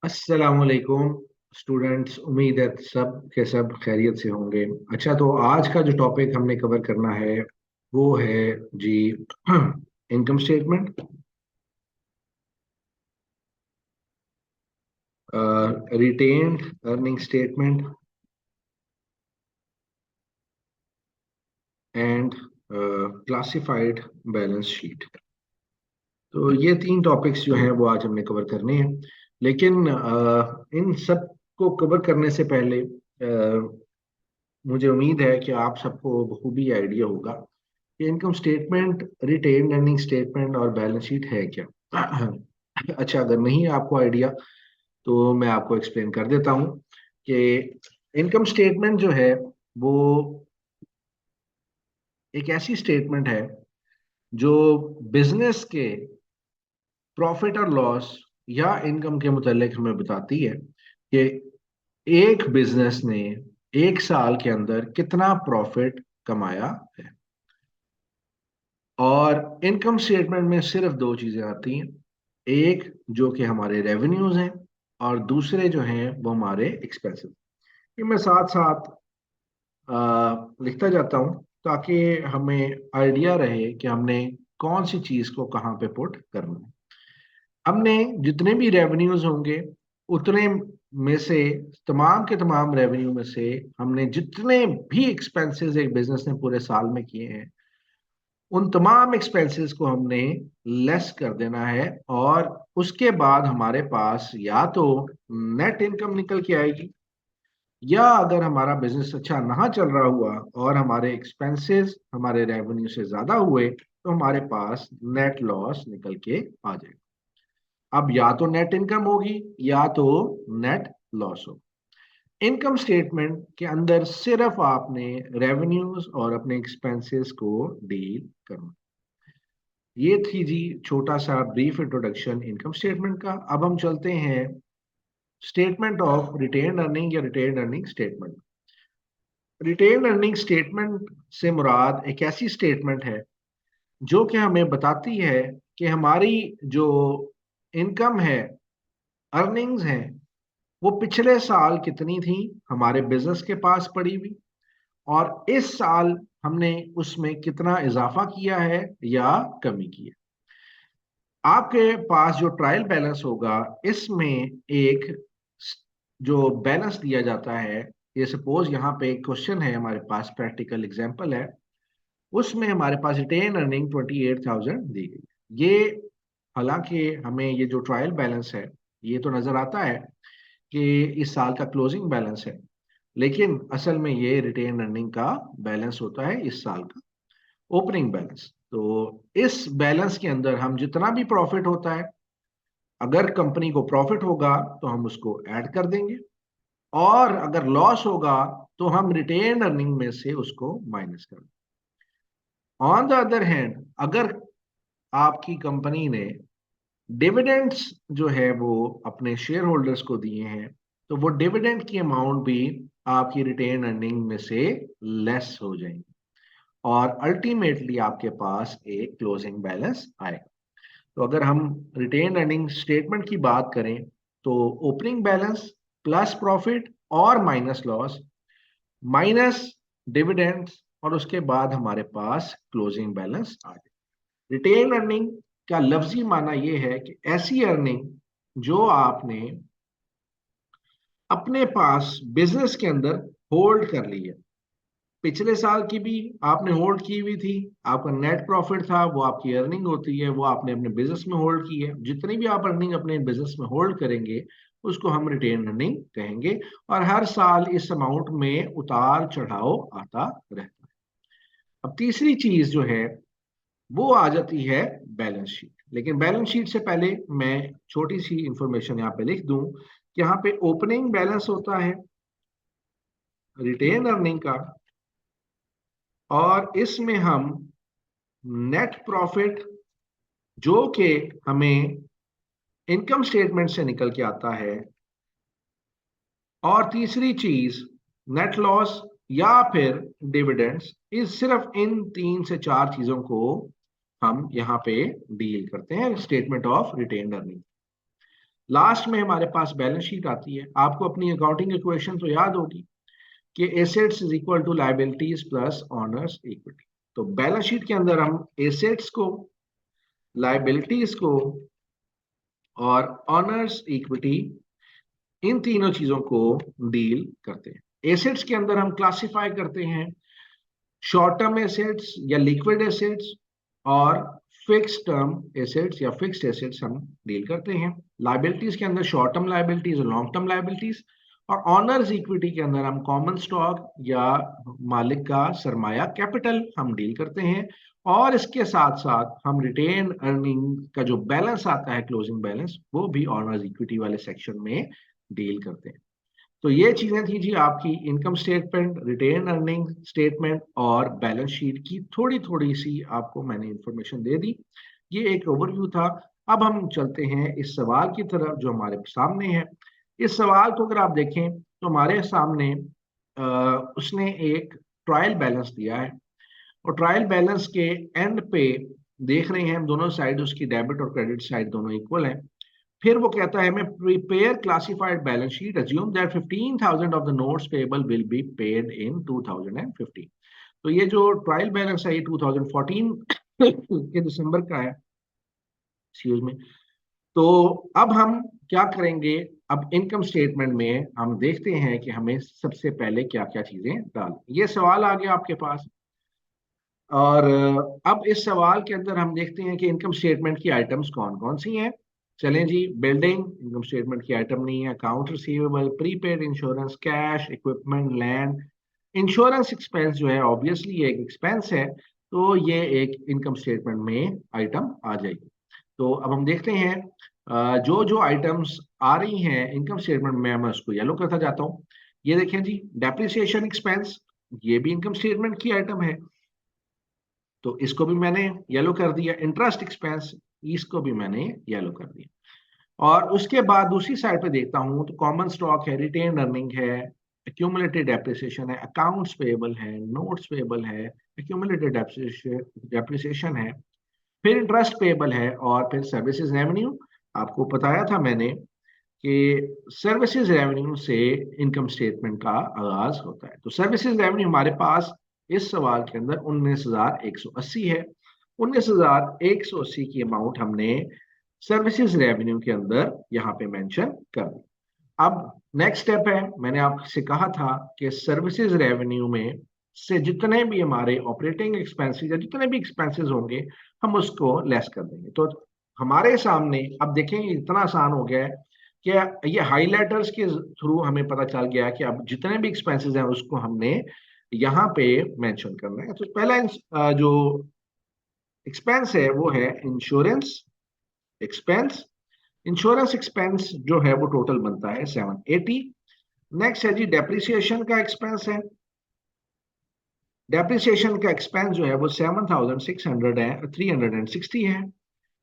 अस्सलाम वालेकुम स्टूडेंट्स। उम्मीद है सब के सब खैरियत से होंगे। अच्छा, तो आज का जो टॉपिक हमने कवर करना है वो है जी income statement, retained earning statement and classified balance sheet. तो ये तीन टॉपिक्स जो हैं वो आज हमने कवर करने हैं। लेकिन इन सब को कवर करने से पहले मुझे उम्मीद है कि आप सबको बखूबी आइडिया होगा कि income statement, retain earning statement और बैलेंस शीट है क्या। अच्छा, अगर नहीं है आपको आइडिया तो मैं आपको एक्सप्लेन कर देता हूँ कि इनकम स्टेटमेंट जो है वो एक ऐसी स्टेटमेंट है जो बिजनेस के प्रॉफिट और लॉस या इनकम के मुतालिक हमें बताती है कि एक बिजनेस ने एक साल के अंदर कितना प्रॉफिट कमाया है। और इनकम स्टेटमेंट में सिर्फ दो चीजें आती हैं, एक जो कि हमारे रेवेन्यूज हैं और दूसरे जो हैं वो हमारे एक्सपेंसेस। ये मैं साथ साथ लिखता जाता हूँ ताकि हमें आइडिया रहे कि हमने कौन सी चीज को कहाँ पे पुट करना है। हमने जितने भी रेवेन्यूज होंगे उतने में से, तमाम के तमाम रेवेन्यू में से हमने जितने भी एक्सपेंसेस एक बिजनेस ने पूरे साल में किए हैं उन तमाम एक्सपेंसेस को हमने लेस कर देना है। और उसके बाद हमारे पास या तो नेट इनकम निकल के आएगी, या अगर हमारा बिजनेस अच्छा ना चल रहा हुआ और हमारे एक्सपेंसेस हमारे रेवेन्यू से ज्यादा हुए तो हमारे पास नेट लॉस निकल के आ जाएगा। अब या तो नेट इनकम होगी या तो नेट लॉस होगा। इनकम स्टेटमेंट के अंदर सिर्फ आपने रेवेन्यूज और अपने एक्सपेंसेस को डील करना। ये थी जी छोटा सा ब्रीफ इंट्रोडक्शन इनकम स्टेटमेंट का। अब हम चलते हैं स्टेटमेंट ऑफ रिटेन अर्निंग या retain earning statement. Retain earning statement से मुराद एक ऐसी स्टेटमेंट है जो कि हमें बताती है कि हमारी जो इनकम है, अर्निंग्स हैं, वो पिछले साल कितनी थी हमारे बिजनेस के पास पड़ी हुई, और इस साल हमने उसमें कितना इजाफा किया है या कमी की है। आपके पास जो ट्रायल बैलेंस होगा इसमें एक जो बैलेंस दिया जाता है, ये सपोज यहाँ पे एक क्वेश्चन है, हमारे पास प्रैक्टिकल एग्जांपल है, उसमें हमारे पास रिटेन अर्निंग 28,000 दी गई है। ये हालांकि हमें ये जो ट्रायल बैलेंस है ये तो नजर आता है कि इस साल का क्लोजिंग बैलेंस है, लेकिन असल में ये रिटेन अर्निंग का बैलेंस होता है इस साल का ओपनिंग बैलेंस। तो इस बैलेंस के अंदर हम जितना भी प्रॉफिट होता है, अगर कंपनी को प्रॉफिट होगा तो हम उसको ऐड कर देंगे, और अगर लॉस होगा तो हम रिटेन अर्निंग में से उसको माइनस कर देंगे। ऑन द अदर हैंड, अगर आपकी कंपनी ने डिविडेंड्स जो है वो अपने शेयर होल्डर्स को दिए हैं तो वो डिविडेंड की अमाउंट भी आपकी रिटेन अर्निंग में से लेस हो जाएंगी, और अल्टीमेटली आपके पास एक क्लोजिंग बैलेंस आएगा। तो अगर हम रिटेन अर्निंग स्टेटमेंट की बात करें तो ओपनिंग बैलेंस प्लस प्रॉफिट और माइनस लॉस माइनस डिविडेंड्स, और उसके बाद हमारे पास क्लोजिंग बैलेंस आ जाए। रिटेन अर्निंग का लफ्जी माना यह है कि ऐसी अर्निंग जो आपने अपने पास बिजनेस के अंदर होल्ड कर ली है। पिछले साल की भी आपने होल्ड की हुई थी, आपका नेट प्रॉफिट था, वो आपकी अर्निंग होती है, वो आपने अपने बिजनेस में होल्ड की है। जितनी भी आप अर्निंग अपने बिजनेस में होल्ड करेंगे उसको हम रिटेन अर्निंग कहेंगे, और हर साल इस अमाउंट में उतार चढ़ाव आता रहता है। अब तीसरी चीज जो है वो आ जाती है बैलेंस शीट। लेकिन बैलेंस शीट से पहले मैं छोटी सी इंफॉर्मेशन यहाँ पे लिख दूं कि यहाँ पे ओपनिंग बैलेंस होता है रिटेन अर्निंग का, और इसमें हम नेट प्रॉफिट जो कि हमें इनकम स्टेटमेंट से निकल के आता है, और तीसरी चीज नेट लॉस या फिर डिविडेंड्स, इस सिर्फ इन तीन से चार चीजों को हम यहाँ पे डील करते हैं statement of retain earning. Last में हमारे पास बैलेंस शीट आती है। आपको अपनी अकाउंटिंग इक्वेशन तो याद होगी कि assets is equal to liabilities plus owners equity. तो बैलेंस शीट के अंदर हम एसेट्स को, लायबिलिटीज को और ऑनर्स इक्विटी, इन तीनों चीजों को डील करते हैं। एसेट्स के अंदर हम क्लासिफाई करते हैं शॉर्ट टर्म एसेट्स या लिक्विड एसेट्स, और फिक्स टर्म एसेट्स या फिक्स्ड एसेट्स हम डील करते हैं। लाइबिलिटीज के अंदर शॉर्ट टर्म लाइबिलिटीज और लॉन्ग टर्म लाइबिलिटीज, और ऑनर्स इक्विटी के अंदर हम कॉमन स्टॉक या मालिक का सरमाया कैपिटल हम डील करते हैं। और इसके साथ साथ हम रिटेन अर्निंग का जो बैलेंस आता है, क्लोजिंग बैलेंस, वो भी ऑनर्स इक्विटी वाले सेक्शन में डील करते हैं। तो ये चीजें थी जी आपकी income statement, retain earning statement और बैलेंस शीट की थोड़ी थोड़ी सी आपको मैंने इंफॉर्मेशन दे दी। ये एक ओवरव्यू था। अब हम चलते हैं इस सवाल की तरफ जो हमारे सामने है। इस सवाल को अगर आप देखें तो हमारे सामने उसने एक ट्रायल बैलेंस दिया है, और ट्रायल बैलेंस के एंड पे देख रहे हैं हम दोनों साइड, उसकी डेबिट और क्रेडिट साइड दोनों इक्वल है। फिर वो कहता है मैं prepare classified balance sheet, assume that 15,000 of the notes payable will be paid in 2015। तो ये जो ट्रायल बैलेंस है ये 2014 के दिसंबर का है, एक्सक्यूज में। तो अब हम क्या करेंगे, अब इनकम स्टेटमेंट में हम देखते हैं कि हमें सबसे पहले क्या क्या चीजें डाल। ये सवाल आ गया आपके पास, और अब इस सवाल के अंदर हम देखते हैं कि इनकम स्टेटमेंट की आइटम्स कौन कौन सी हैं। चलें जी, बिल्डिंग इनकम स्टेटमेंट की आइटम नहीं है, account receivable, prepaid insurance, cash, equipment, land. Insurance expense जो है ऑब्वियसली एक एक्सपेंस है, तो ये एक इनकम स्टेटमेंट में आइटम आ जाएगी। तो अब हम देखते हैं जो जो आइटम्स आ रही हैं इनकम स्टेटमेंट में, मैं उसको येलो करता जाता हूँ। ये देखें जी, डेप्रिसिएशन एक्सपेंस, ये भी इनकम स्टेटमेंट की आइटम है, तो इसको भी मैंने येलो कर दिया। इंटरेस्ट एक्सपेंस, इसको भी मैंने येलो कर दिया। और उसके बाद दूसरी साइड पे देखता हूं तो कॉमन स्टॉक है, रिटेन अर्निंग है, एक्यूमुलेटेड डेप्रिसिएशन है, अकाउंट्स पेएबल है, नोट्स पेएबल है, एक्यूमुलेटेड डेप्रिसिएशन है, फिर इंटरेस्ट पेएबल है, और फिर सर्विसेज रेवेन्यू। आपको बताया था मैंने कि सर्विसेज रेवेन्यू से इनकम स्टेटमेंट का आगाज होता है। तो सर्विसेज रेवेन्यू हमारे पास इस सवाल के अंदर 19,180 है। 19,180 की अमाउंट हमने सर्विसेज रेवेन्यू के अंदर यहाँ पे मेंशन कर दी। अब नेक्स्ट स्टेप है, मैंने आपसे कहा था कि सर्विसेज रेवेन्यू में से जितने भी हमारे ऑपरेटिंग एक्सपेंसेस या जितने भी एक्सपेंसेस होंगे हम उसको लेस कर देंगे। तो हमारे सामने अब देखेंगे इतना आसान हो गया है कि ये हाईलाइटर्स के थ्रू हमें पता चल गया कि अब जितने भी एक्सपेंसेस हैं उसको हमने यहाँ पे मेंशन करना है। तो पहला जो एक्सपेंस है वो है इंश्योरेंस एक्सपेंस। इंश्योरेंस एक्सपेंस जो है वो टोटल बनता है 780। नेक्स्ट है जी डेप्रिसिएशन का एक्सपेंस है। डेप्रिसिएशन का एक्सपेंस जो है वो 7,600 है, 360 है।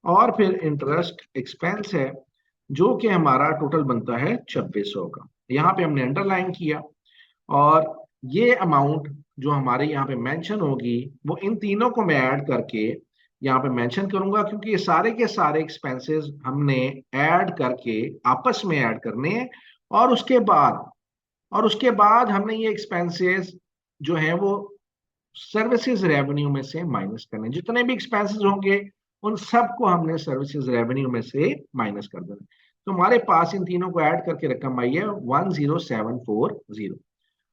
और फिर इंटरेस्ट एक्सपेंस है जो कि हमारा टोटल बनता है 2600 का, यहाँ पे हमने अंडरलाइन किया। और ये अमाउंट जो हमारे यहाँ पे मेंशन होगी वो इन तीनों को मैं ऐड करके यहाँ पे मेंशन करूंगा, क्योंकि ये सारे के सारे एक्सपेंसेस हमने ऐड करके आपस में ऐड करने हैं। और उसके बाद हमने ये एक्सपेंसेस जो है वो सर्विसेज रेवेन्यू में से माइनस करने। जितने भी एक्सपेंसेस होंगे उन सबको हमने सर्विसेज रेवेन्यू में से माइनस कर देना। तो हमारे पास इन तीनों को ऐड करके रकम आई है 10740।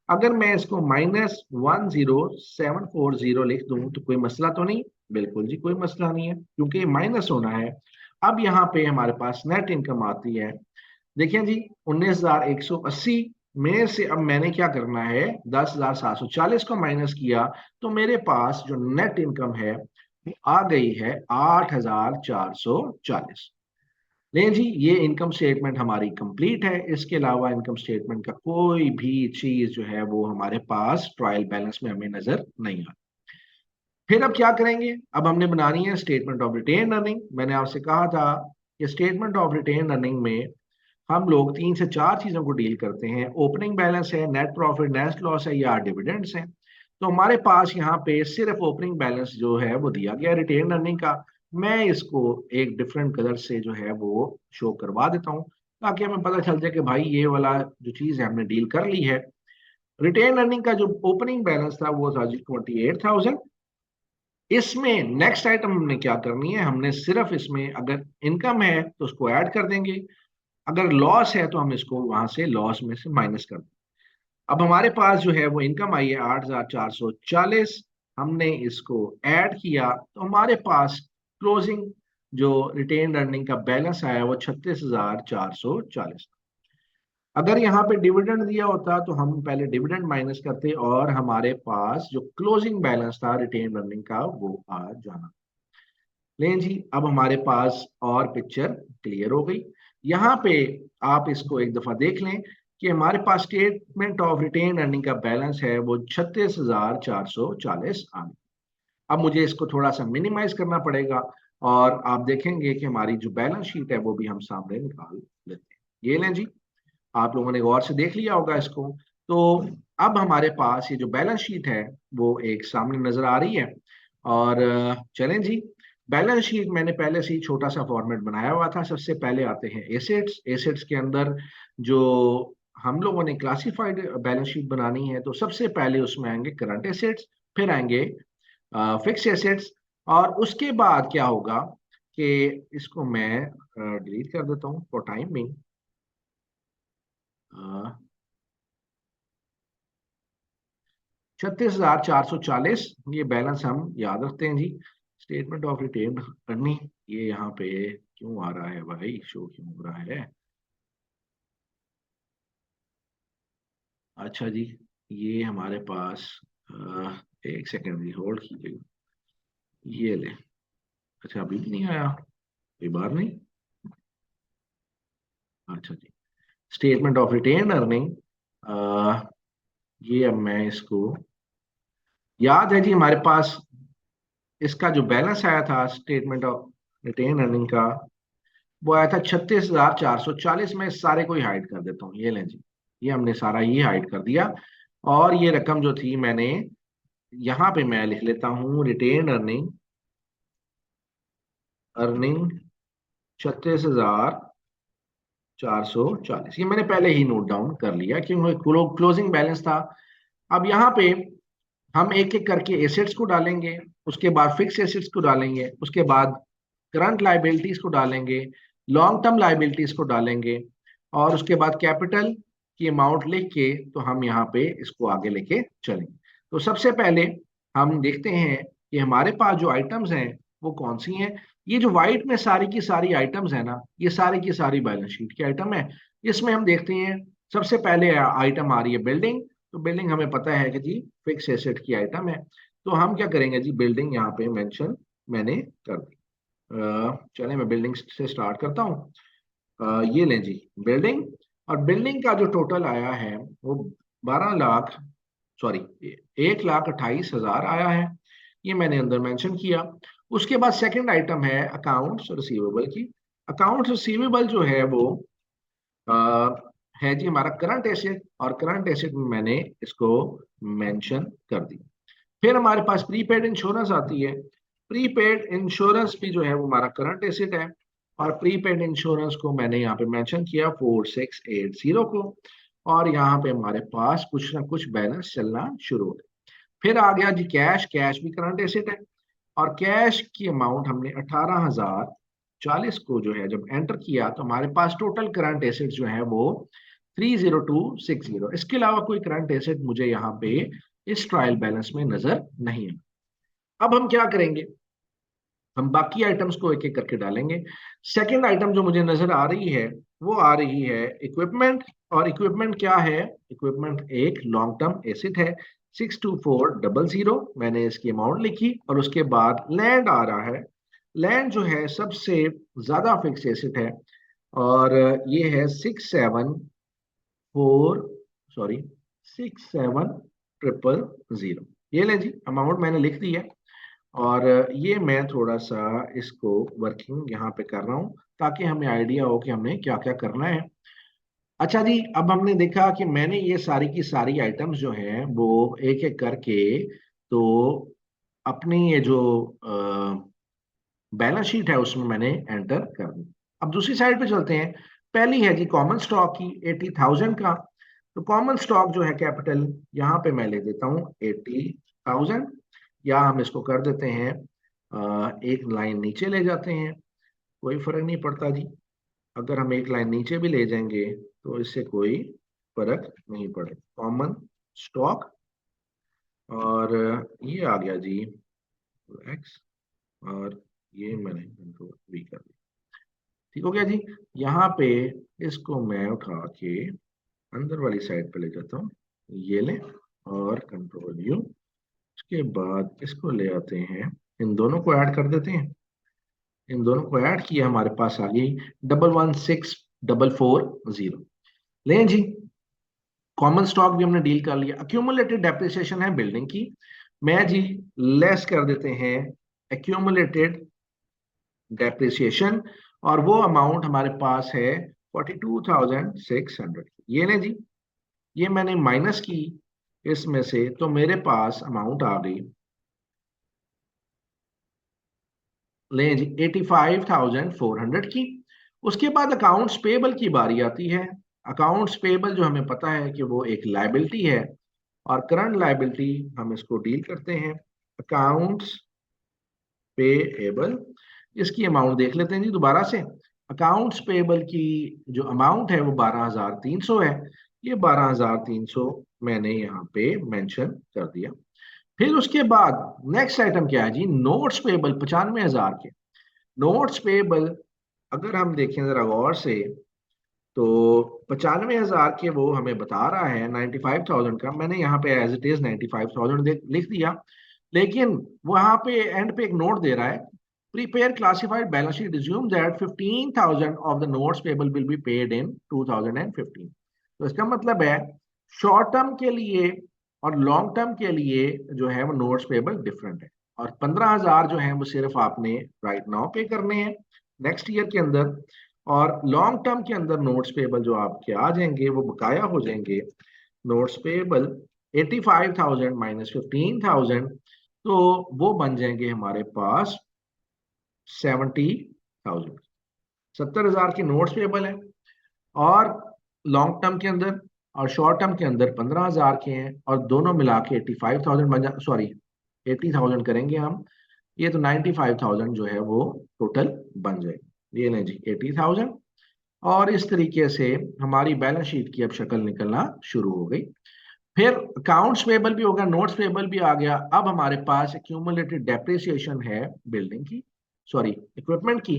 अगर मैं इसको -10740 लिख दूं तो कोई मसला तो नहीं? बिल्कुल जी, कोई मसला नहीं है, क्योंकि माइनस होना है। अब यहाँ पे हमारे पास नेट इनकम आती है। देखिए जी, 19,180 में से अब मैंने क्या करना है, 10,740 को माइनस किया, तो मेरे पास जो नेट इनकम है वो आ गई है 8,440। नहीं जी, ये इनकम स्टेटमेंट हमारी कंप्लीट है। इसके अलावा इनकम स्टेटमेंट का कोई भी चीज जो है वो हमारे पास ट्रायल बैलेंस में हमें नजर नहीं आता। फिर अब क्या करेंगे, अब हमने बनानी है स्टेटमेंट ऑफ रिटेन अर्निंग। मैंने आपसे कहा था कि स्टेटमेंट ऑफ रिटेन अर्निंग में हम लोग 3 से 4 चीजों को डील करते हैं। ओपनिंग बैलेंस है, नेट प्रॉफिट, नेट लॉस है, या डिविडेंड्स है। तो हमारे पास यहाँ पे सिर्फ ओपनिंग बैलेंस जो है वो दिया गया रिटेन अर्निंग का। मैं इसको एक डिफरेंट कलर से जो है वो शो करवा देता हूँ। ताकि हमें पता चल जाए कि भाई ये वाला जो चीज है हमने डील कर ली है। रिटेन अर्निंग का जो ओपनिंग बैलेंस था वो था जी 28,000। इसमें नेक्स्ट आइटम हमने क्या करनी है, हमने सिर्फ इसमें अगर इनकम है तो उसको ऐड कर देंगे, अगर लॉस है तो हम इसको वहां से लॉस में से माइनस कर देंगे। अब हमारे पास जो है वो इनकम आई है 8,440, हमने इसको ऐड किया तो हमारे पास क्लोजिंग जो रिटेन अर्निंग का बैलेंस आया वो 36,440। अगर यहाँ पे डिविडेंड दिया होता तो हम पहले डिविडेंड माइनस करते और हमारे पास जो क्लोजिंग बैलेंस था रिटेन अर्निंग का वो आ जाना। लें जी, अब हमारे पास और पिक्चर क्लियर हो गई। यहाँ पे आप इसको एक दफा देख लें कि हमारे पास स्टेटमेंट ऑफ रिटेन अर्निंग का बैलेंस है वो 36,440 आ गया। अब मुझे इसको थोड़ा सा मिनिमाइज करना पड़ेगा और आप देखेंगे कि हमारी जो बैलेंस शीट है वो भी हम सामने निकाल लेते हैं। ये लें जी, आप लोगों ने गौर से देख लिया होगा इसको। तो अब हमारे पास ये जो बैलेंस शीट है वो एक सामने नजर आ रही है। और चलें जी, बैलेंस शीट मैंने पहले से ही छोटा सा फॉर्मेट बनाया हुआ था। सबसे पहले आते हैं एसेट्स। एसेट्स के अंदर जो हम लोगों ने क्लासिफाइड बैलेंस शीट बनानी है तो सबसे पहले उसमें आएंगे करंट एसेट्स, फिर आएंगे फिक्स एसेट्स, और उसके बाद क्या होगा कि इसको मैं डिलीट कर देता हूँ फॉर टाइम बिंग। 36,440 ये बैलेंस हम याद रखते हैं जी। स्टेटमेंट ऑफ रिटेन करनी, ये यहाँ पे क्यों आ रहा है भाई, शो क्यों हो रहा है। अच्छा जी, ये हमारे पास एक सेकेंड जी होल्ड कीजिएगा, ये ले। अच्छा अभी भी नहीं आया, कोई बात नहीं। अच्छा जी, स्टेटमेंट ऑफ रिटेन अर्निंग, ये अब मैं इसको, याद है जी हमारे पास इसका जो बैलेंस आया था स्टेटमेंट ऑफ रिटेन अर्निंग का वो आया था 36,440। में सारे को ही हाइड कर देता हूँ, ये लें जी, ये हमने सारा ही हाइड कर दिया। और ये रकम जो थी मैंने यहाँ पे मैं लिख लेता हूँ रिटेन अर्निंग, अर्निंग 36,440, ये मैंने पहले ही नोट डाउन कर लिया क्योंकि क्लोजिंग बैलेंस था। अब यहाँ पे हम एक एक करके एसेट्स को डालेंगे, उसके बाद फिक्स एसेट्स को डालेंगे, उसके बाद करंट लाइबिलिटीज को डालेंगे, लॉन्ग टर्म लाइबिलिटीज को डालेंगे, और उसके बाद कैपिटल की अमाउंट लिख के तो हम यहाँ पे इसको आगे लेके चलेंगे। तो सबसे पहले हम देखते हैं कि हमारे पास जो आइटम्स हैं वो कौन सी हैं। ये जो व्हाइट में सारी की सारी आइटम्स है ना, ये सारी की सारी बैलेंस शीट की आइटम है। इसमें हम देखते हैं सबसे पहले आइटम आ रही है बिल्डिंग। तो बिल्डिंग हमें पता है कि जी फिक्स एसेट की आइटम है। तो हम क्या करेंगे जी, बिल्डिंग यहाँ पे मेंशन मैंने कर दी। चले मैं बिल्डिंग से स्टार्ट करता हूँ। ये लें जी बिल्डिंग, और बिल्डिंग का जो टोटल आया है वो 12 लाख, सॉरी 1,28,000 आया है। ये मैंने अंदर मेंशन किया। उसके बाद सेकंड आइटम है अकाउंट्स रिसीवेबल की। अकाउंट्स रिसीवेबल जो है वो आ, है जी हमारा करंट एसेट, और करंट एसेट में मैंने इसको मेंशन कर दी। फिर हमारे पास प्रीपेड इंश्योरेंस आती है। प्रीपेड इंश्योरेंस भी जो है वो हमारा करंट एसेट है, और प्रीपेड इंश्योरेंस को मैंने यहाँ पे मेंशन किया 4680 को। और यहाँ पे हमारे पास कुछ ना कुछ बैलेंस चलना शुरू हो गया। फिर आ गया जी कैश। कैश भी करंट एसेट है, और कैश की अमाउंट हमने 18,040 को जो है जब एंटर किया तो हमारे पास टोटल करंट एसेट जो है वो 30260। इसके अलावा कोई करंट एसेट मुझे यहाँ पे इस ट्रायल बैलेंस में नजर नहीं है। अब हम क्या करेंगे, हम बाकी आइटम्स को एक एक करके डालेंगे। सेकंड आइटम जो मुझे नजर आ रही है वो आ रही है इक्विपमेंट। और इक्विपमेंट क्या है, इक्विपमेंट एक लॉन्ग टर्म एसेट है 62400, मैंने इसकी अमाउंट लिखी। और उसके बाद लैंड आ रहा है। लैंड जो है सबसे ज्यादा फिक्स एसेट है, और ये है 674, सॉरी 67000। ये ले जी अमाउंट मैंने लिख दी है। और ये मैं थोड़ा सा इसको वर्किंग यहाँ पे कर रहा हूँ ताकि हमें आइडिया हो कि हमें क्या क्या करना है। अच्छा जी, अब हमने देखा कि मैंने ये सारी की सारी आइटम्स जो हैं वो एक एक करके तो अपनी ये जो बैलेंस शीट है उसमें मैंने एंटर कर दी। अब दूसरी साइड पे चलते हैं। पहली है जी कॉमन स्टॉक की 80,000 का। तो कॉमन स्टॉक जो है कैपिटल, यहाँ पे मैं ले देता हूँ 80,000, या हम इसको कर देते हैं एक लाइन नीचे ले जाते हैं, कोई फर्क नहीं पड़ता जी। अगर हम एक लाइन नीचे भी ले जाएंगे तो इससे कोई फर्क नहीं पड़े। कॉमन स्टॉक, और ये आ गया जी एक्स, और ये मैंने कंट्रोल वी कर दिया। ठीक हो गया जी। यहाँ पे इसको मैं उठा के अंदर वाली साइड पे ले जाता हूँ, ये ले, और कंट्रोल यू। उसके बाद इसको ले आते हैं, इन दोनों को ऐड कर देते हैं। इन दोनों को ऐड किया, हमारे पास आ गई 116440। लें जी, कॉमन स्टॉक भी हमने डील कर लिया। अक्यूमुलेटेड डेप्रिसिएशन है बिल्डिंग की, मैं जी लेस कर देते हैं एक्यूमुलेटेड डेप्रिसिएशन, और वो अमाउंट हमारे पास है 42,600। ये ने जी, ये मैंने माइनस की इसमें से, तो मेरे पास अमाउंट आ गई, लें जी 85,400 की। उसके बाद अकाउंट्स पेबल की बारी आती है। अकाउंट्स पेबल जो हमें पता है कि वो एक लाइबिलिटी है, और करंट लाइबिलिटी हम इसको डील करते हैं। अकाउंट्स पेएबल, इसकी अमाउंट देख लेते हैं जी दोबारा से। अकाउंट्स पेएबल की जो अमाउंट है वो 12,300 है। ये 12,300 मैंने यहाँ पे मेंशन कर दिया। फिर उसके बाद नेक्स्ट आइटम क्या है जी, नोट्स पेएबल 95,000 के। नोट्स पेएबल अगर हम देखें जरा गौर से, तो 95,000 के वो हमें बता रहा है 95,000 का, मैंने यहाँ पे एज इट इज 95,000 लिख दिया। लेकिन वहां पे एंड पे एक नोट दे रहा है, prepare classified balance sheet assume that 15,000 of the notes payable will be paid in 2015। तो इसका मतलब है शॉर्ट टर्म के लिए और लॉन्ग टर्म के लिए जो है वो नोट्स पेबल डिफरेंट है, और 15,000 जो है वो सिर्फ आपने राइट नाउ पे करने हैं नेक्स्ट ईयर के अंदर, और लॉन्ग टर्म के अंदर नोट्स पेबल जो आपके आ जाएंगे वो बकाया हो जाएंगे। नोट्स पेबल 85,000 माइनस 15,000, तो वो बन जाएंगे हमारे पास 70,000। 70,000 के नोट्स पेबल है, और लॉन्ग टर्म के अंदर और शॉर्ट टर्म के अंदर 15,000 के हैं, और दोनों मिला के 85,000 बन जा, सॉरी 80,000 करेंगे हम। ये तो 95,000 जो है वो टोटल बन जाएगी। ये लें जी 80,000, और इस तरीके से हमारी बैलेंस शीट की अब शक्ल निकलना शुरू हो गई। फिर अकाउंट्स पेबल भी हो गया, नोट्स पेबल भी आ गया। अब हमारे पास एक्यूमुलेटेड डेप्रिसिएशन है बिल्डिंग की, सॉरी इक्विपमेंट की।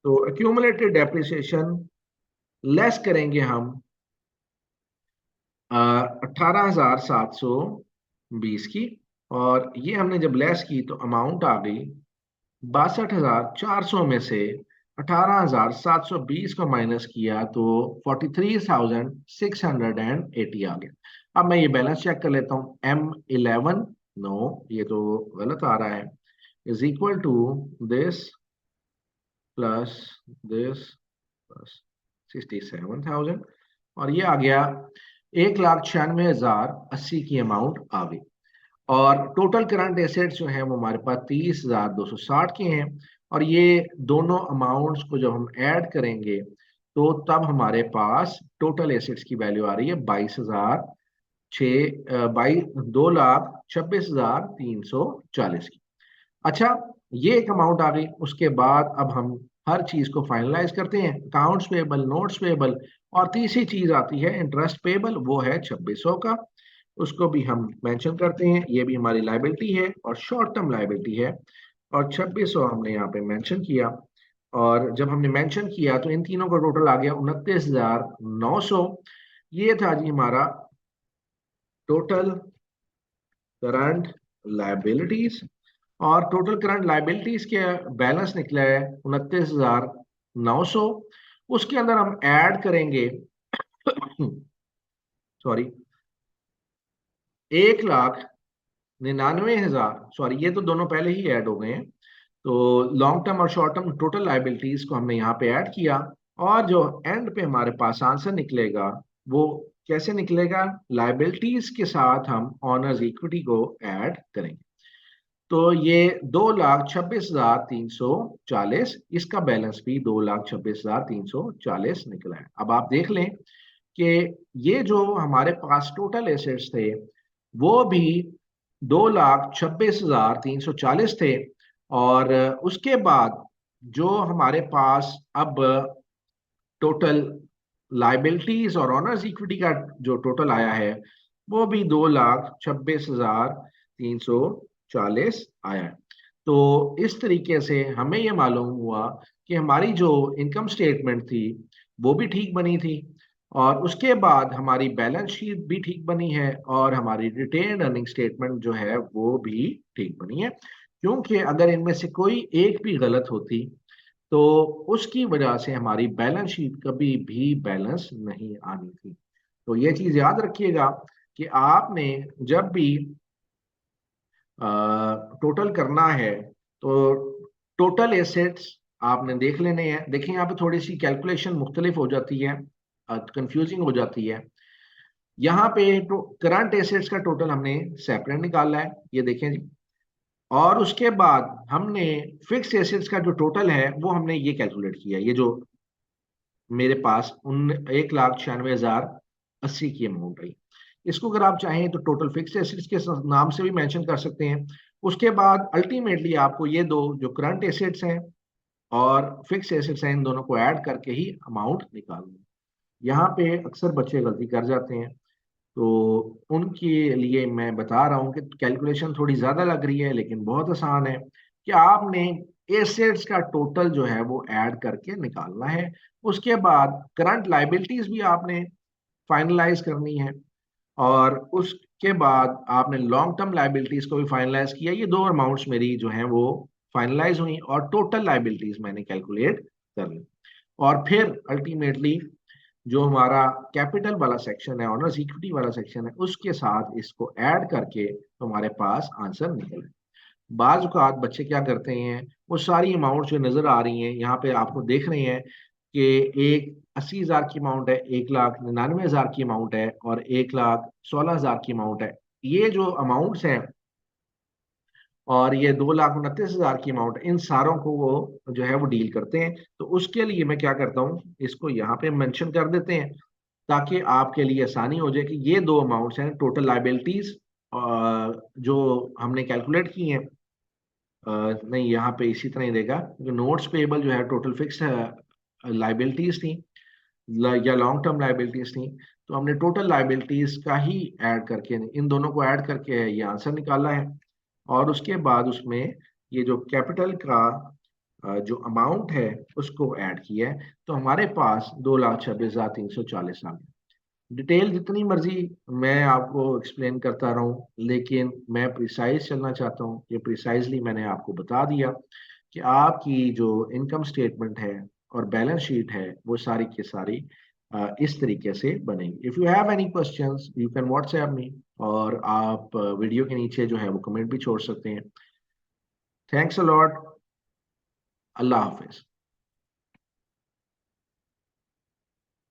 तो एक्यूमुलेटेड डेप्रिसिएशन लेस करेंगे हम 18,720 की, और ये हमने जब लेस की तो अमाउंट आ गई 62,400 में से 18,720 को माइनस किया तो 43,680 आ गया। अब मैं ये बैलेंस चेक कर लेता हूँ। M11, नो ये तो गलत आ रहा है, is equal to this plus this plus 67,000, और ये आ गया 1,96,080 की अमाउंट आ गई। और टोटल करंट एसेट्स जो है वो हमारे पास 30,260 के हैं, और ये दोनों अमाउंट्स को जब हम ऐड करेंगे तो तब हमारे पास टोटल एसेट्स की वैल्यू आ रही है 2,26,340 की। अच्छा, ये एक अमाउंट आ गई। उसके बाद अब हम हर चीज को फाइनलाइज करते हैं, अकाउंट्स पेबल, नोट्स पेबल, और तीसरी चीज आती है इंटरेस्ट पेबल, वो है 2600 का। उसको भी हम मेंशन करते हैं, ये भी हमारी लाइबिलिटी है और शॉर्ट टर्म लाइबिलिटी है, और 2600 हमने यहाँ पे मेंशन किया। और जब हमने मेंशन किया तो इन तीनों का टोटल आ गया 29,900। ये था जी हमारा टोटल करंट लाइबिलिटीज, और टोटल करंट लाइबिलिटीज के बैलेंस निकला है 29,900। उसके अंदर हम ऐड करेंगे सॉरी 1,99,000, सॉरी ये तो दोनों पहले ही ऐड हो गए हैं। तो लॉन्ग टर्म और शॉर्ट टर्म टोटल लाइबिलिटीज को हमने यहाँ पे ऐड किया, और जो एंड पे हमारे पास आंसर निकलेगा वो कैसे निकलेगा, लाइबिलिटीज के साथ हम ऑनर्स इक्विटी को ऐड करेंगे। तो ये 2,26,340, इसका बैलेंस भी 2,26,340 निकला है। अब आप देख लें कि ये जो हमारे पास टोटल एसेट्स थे वो भी 2,26,340 थे, और उसके बाद जो हमारे पास अब टोटल लाइबिलिटीज और ऑनर्स इक्विटी का जो टोटल आया है वो भी 2,26,340 आया है। तो इस तरीके से हमें ये मालूम हुआ कि हमारी जो इनकम स्टेटमेंट थी वो भी ठीक बनी थी, और उसके बाद हमारी बैलेंस शीट भी ठीक बनी है, और हमारी रिटेन अर्निंग स्टेटमेंट जो है वो भी ठीक बनी है। क्योंकि अगर इनमें से कोई एक भी गलत होती तो उसकी वजह से हमारी बैलेंस शीट कभी भी बैलेंस नहीं आनी थी। तो ये चीज याद रखिएगा कि आपने जब भी टोटल करना है तो टोटल एसेट्स आपने देख लेने हैं। देखिए यहाँ पे थोड़ी सी कैलकुलेशन मुख्तलिफ हो जाती है, कंफ्यूजिंग हो जाती है। यहाँ पे करंट एसेट्स का टोटल हमने सेपरेट निकाला है, ये देखें जी। और उसके बाद हमने फिक्स एसेट्स का जो टोटल है वो हमने ये कैलकुलेट किया, ये जो मेरे पास 1,96,080 की अमाउंट आई। इसको अगर आप चाहें तो टोटल फिक्स एसेट्स के नाम से भी मेंशन कर सकते हैं। उसके बाद अल्टीमेटली आपको ये दो जो करंट एसेट्स हैं और फिक्स एसेट्स हैं इन दोनों को ऐड करके ही अमाउंट निकालनी है। यहाँ पे अक्सर बच्चे गलती कर जाते हैं, तो उनके लिए मैं बता रहा हूँ कि कैलकुलेशन थोड़ी ज्यादा लग रही है लेकिन बहुत आसान है कि आपने एसेट्स का टोटल जो है वो ऐड करके निकालना है। उसके बाद करंट लाइबिलिटीज भी आपने फाइनलाइज करनी है, और उसके बाद आपने लॉन्ग टर्म लाइबिलिटीज को भी फाइनलाइज किया। ये दो अमाउंट्स मेरी जो है वो फाइनलाइज हुई और टोटल लाइबिलिटीज मैंने कैलकुलेट कर ली। और फिर अल्टीमेटली जो हमारा कैपिटल वाला सेक्शन है, ऑनर्स इक्विटी वाला सेक्शन है, उसके साथ इसको ऐड करके तो हमारे पास आंसर निकले। बाज औकात बच्चे क्या करते हैं, वो सारी अमाउंट जो नजर आ रही हैं यहाँ पे आपको देख रहे हैं कि एक 80,000 की अमाउंट है, 1,99,000 की अमाउंट है, और 1,16,000 की अमाउंट है। ये जो अमाउंट्स हैं और ये 2,29,000 की अमाउंट, इन सारों को वो जो है वो डील करते हैं। तो उसके लिए मैं क्या करता हूँ, इसको यहाँ पे मेंशन कर देते हैं ताकि आपके लिए आसानी हो जाए कि ये दो अमाउंट्स हैं टोटल लाइबिलिटीज जो हमने कैलकुलेट की हैं। नहीं, यहाँ पे इसी तरह ही देगा क्योंकि नोट्स पेबल जो है टोटल फिक्स लाइबिलिटीज थी या लॉन्ग टर्म लाइबिलिटीज थी, तो हमने टोटल लाइबिलिटीज का ही ऐड करके, इन दोनों को ऐड करके ये आंसर निकाला है। और उसके बाद उसमें ये जो कैपिटल का जो अमाउंट है उसको ऐड किया है, तो हमारे पास 2,26,340 आ गया। डिटेल जितनी मर्जी मैं आपको एक्सप्लेन करता रहूं, लेकिन मैं प्रिसाइज चलना चाहता हूं। ये प्रिसाइजली मैंने आपको बता दिया कि आपकी जो इनकम स्टेटमेंट है और बैलेंस शीट है वो सारी की सारी इस तरीके से बनेगी। If you have any questions you can WhatsApp me, और आप वीडियो के नीचे जो है वो कमेंट भी छोड़ सकते हैं। Thanks a lot. Allah Hafiz.